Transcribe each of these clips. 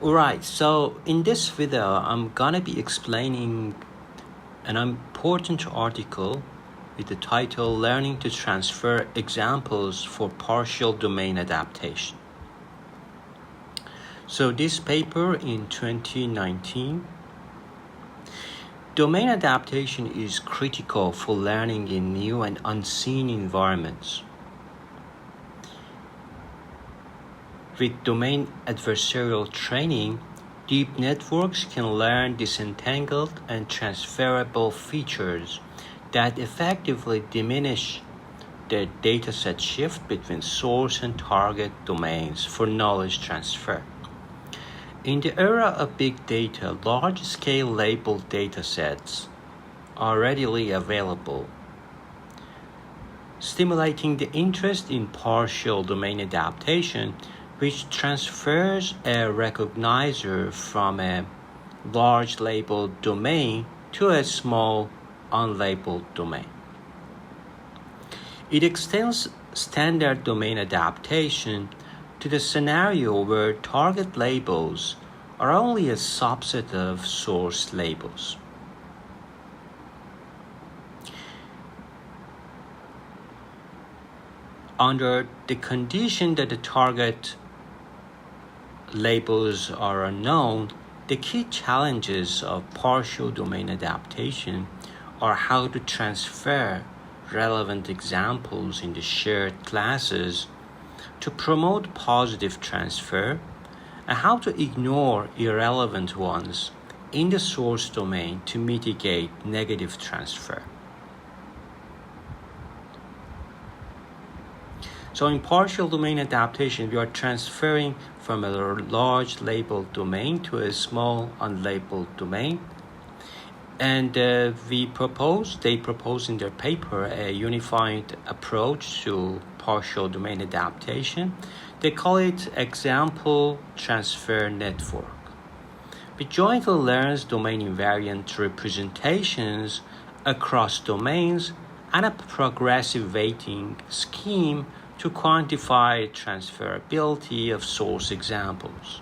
Alright, so in this video, I'm gonna be explaining an important article with the title Learning to Transfer Examples for Partial Domain Adaptation. So this paper in 2019, domain adaptation is critical for learning in new and unseen environments. With domain adversarial training, deep networks can learn disentangled and transferable features that effectively diminish the dataset shift between source and target domains for knowledge transfer. In the era of big data, large-scale labeled datasets are readily available, stimulating the interest in partial domain adaptation, which transfers a recognizer from a large labeled domain to a small unlabeled domain. It extends standard domain adaptation to the scenario where target labels are only a subset of source labels. Under the condition that the target labels are unknown, the key challenges of partial domain adaptation are how to transfer relevant examples in the shared classes to promote positive transfer, and how to ignore irrelevant ones in the source domain to mitigate negative transfer. So in partial domain adaptation, we are transferring from a large labeled domain to a small unlabeled domain. And they propose in their paper a unified approach to partial domain adaptation. They call it example transfer network. It jointly learns domain invariant representations across domains and a progressive weighting scheme to quantify transferability of source examples.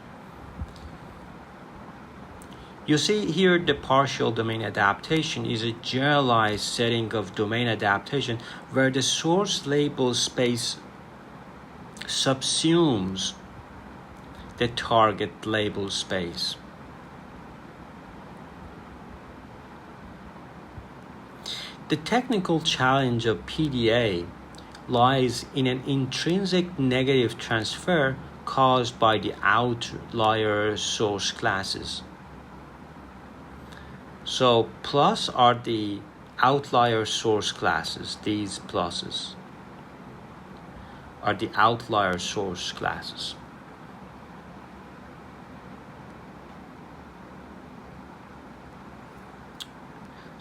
You see here the partial domain adaptation is a generalized setting of domain adaptation where the source label space subsumes the target label space. The technical challenge of PDA lies in an intrinsic negative transfer caused by the outlier source classes. So plus are the outlier source classes. These pluses are the outlier source classes.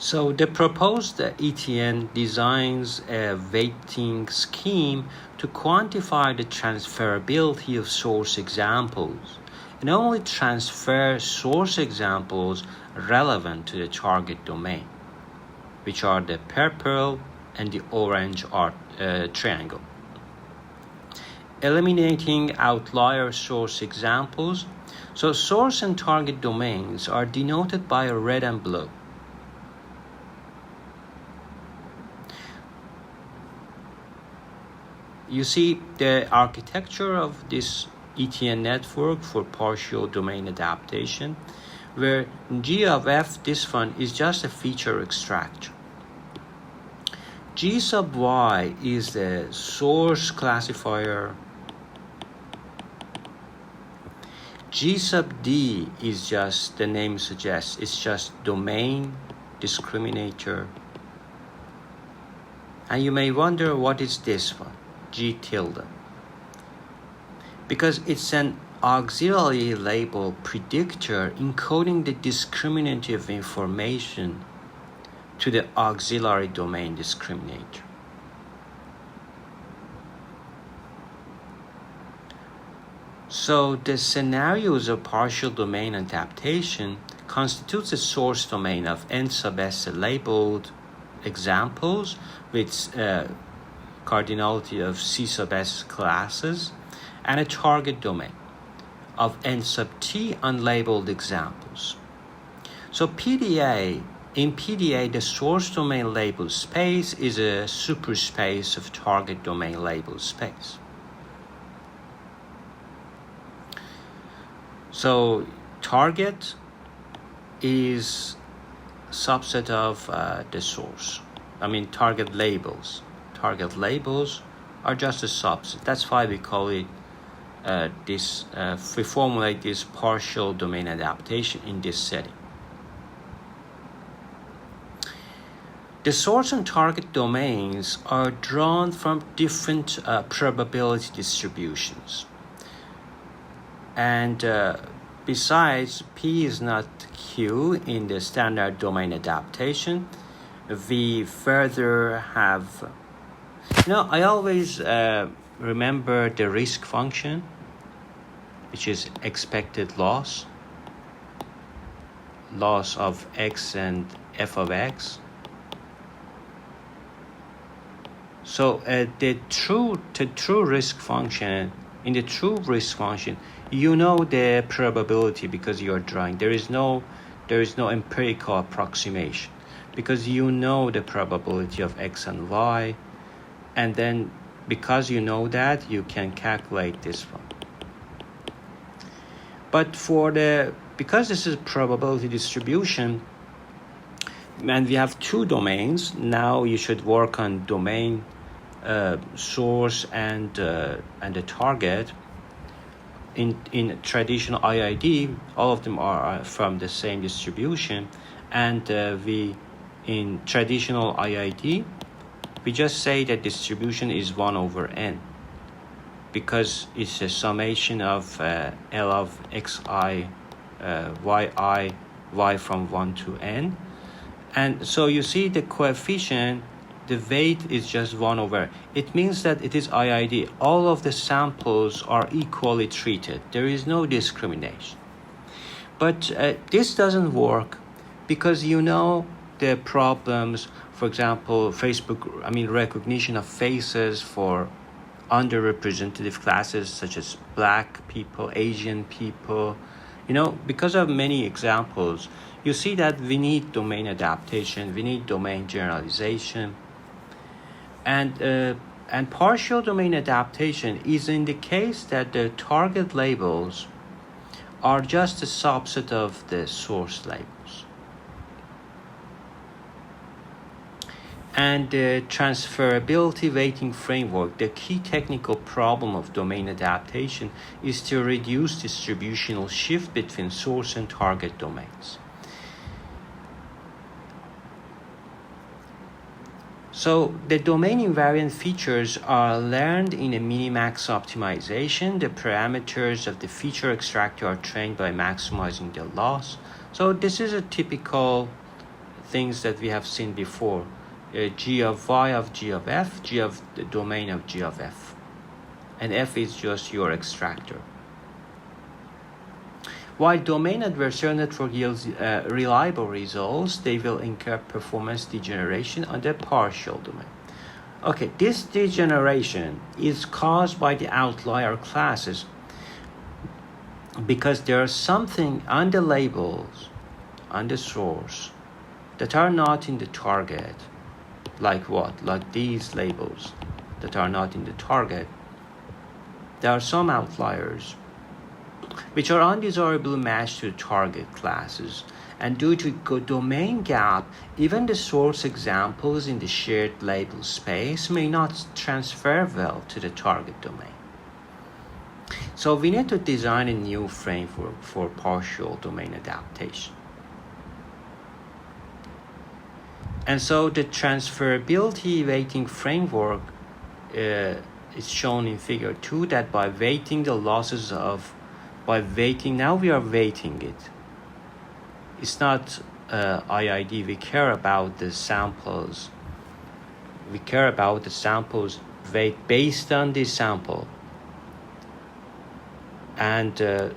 So the proposed ETN designs a weighting scheme to quantify the transferability of source examples and only transfer source examples relevant to the target domain, which are the purple and the orange triangle. Eliminating outlier source examples. So source and target domains are denoted by a red and blue. You see the architecture of this ETN network for partial domain adaptation, where G of F, this one, is just a feature extraction. G sub Y is the source classifier. G sub D is just, the name suggests, it's just domain discriminator. And you may wonder, what is this one? G tilde. Because it's an auxiliary label predictor encoding the discriminative information to the auxiliary domain discriminator. So the scenarios of partial domain adaptation constitutes a source domain of n sub s labeled examples with cardinality of C sub s classes and a target domain of n sub t unlabeled examples. So in PDA, the source domain label space is a superspace of target domain label space. So target is subset of the source. Target labels. Target labels are just a subset. That's why we call it we formulate this partial domain adaptation in this setting. The source and target domains are drawn from different probability distributions. And besides, P is not Q in the standard domain adaptation, we further have, I always remember the risk function, which is expected loss of x and f of x. So the true risk function, in the true risk function, the probability because you're drawing. There is no empirical approximation because the probability of x and y, and then because that, you can calculate this one. But because this is probability distribution, and we have two domains, now you should work on domain source and the target. In traditional IID, all of them are from the same distribution, and in traditional IID, we just say that distribution is 1 over n because it's a summation of L of xi, yi, y from 1 to n. And so you see the coefficient, the weight is just 1 over. It means that it is IID. All of the samples are equally treated. There is no discrimination. But this doesn't work because the problems, for example, recognition of faces for underrepresentative classes such as Black people, Asian people. Because of many examples, you see that we need domain adaptation, we need domain generalization. And partial domain adaptation is in the case that the target labels are just a subset of the source labels. And the transferability weighting framework, the key technical problem of domain adaptation is to reduce distributional shift between source and target domains. So the domain invariant features are learned in a minimax optimization. The parameters of the feature extractor are trained by maximizing the loss. So this is a typical things that we have seen before. G of y of g of f, g of the domain of g of f. And f is just your extractor. While domain adversarial network yields reliable results, they will incur performance degeneration on the partial domain. Okay, this degeneration is caused by the outlier classes because there's something on the labels, on the source, that are not in the target. Like what? Like these labels that are not in the target. There are some outliers which are undesirably matched to target classes, and due to domain gap, even the source examples in the shared label space may not transfer well to the target domain. So we need to design a new framework for partial domain adaptation. And so the transferability weighting framework is shown in figure 2, that by weighting the losses now we are weighting it. It's not IID. We care about the samples. We care about the samples weight based on the sample. And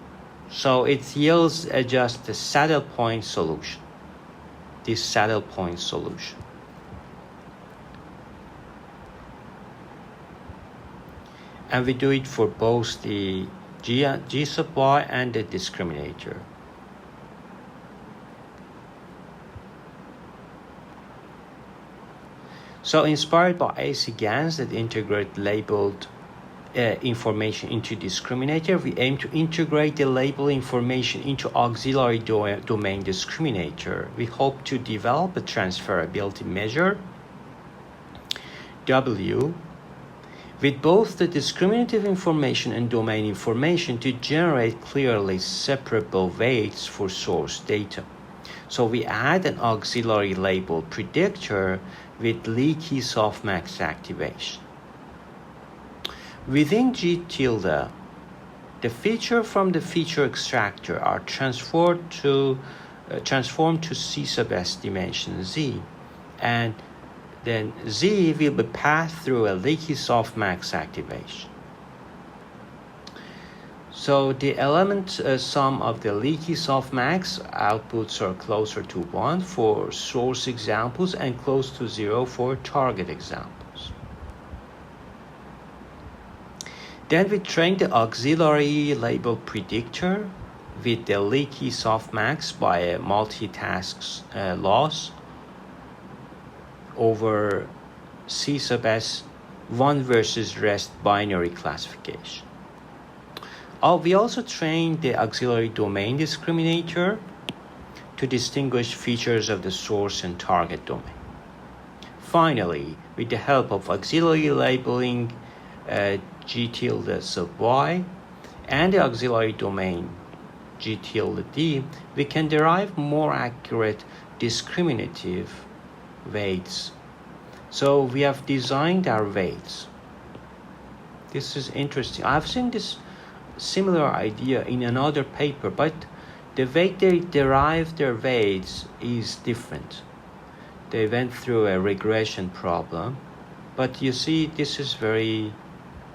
so it yields just a saddle point solution. This saddle point solution. And we do it for both the G sub y and the discriminator. So inspired by AC GANs that integrate labeled information into discriminator, we aim to integrate the label information into auxiliary domain discriminator. We hope to develop a transferability measure, W, with both the discriminative information and domain information to generate clearly separable weights for source data. So we add an auxiliary label predictor with leaky softmax activation. Within G tilde, the feature from the feature extractor are transformed to C sub S dimension Z, and then Z will be passed through a leaky softmax activation. So the element sum of the leaky softmax outputs are closer to 1 for source examples and close to 0 for target examples. Then we train the auxiliary label predictor with the leaky softmax by a multitask loss over C sub S 1 versus rest binary classification. We also trained the auxiliary domain discriminator to distinguish features of the source and target domain. Finally, with the help of auxiliary labeling G tilde sub y and the auxiliary domain G tilde d, we can derive more accurate discriminative weights. So we have designed our weights. This is interesting. I've seen this similar idea in another paper, but the way they derive their weights is different. They went through a regression problem, but you see this is very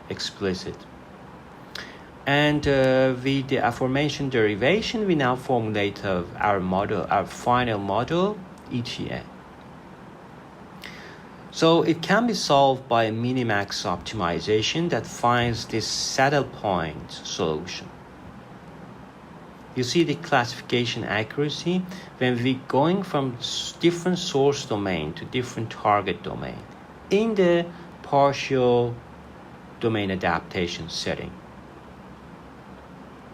explicit. And with the aforementioned derivation, we now formulate our model, our final model, ETN. So it can be solved by a minimax optimization that finds this saddle point solution. You see the classification accuracy when we're going from different source domain to different target domain in the partial domain adaptation setting.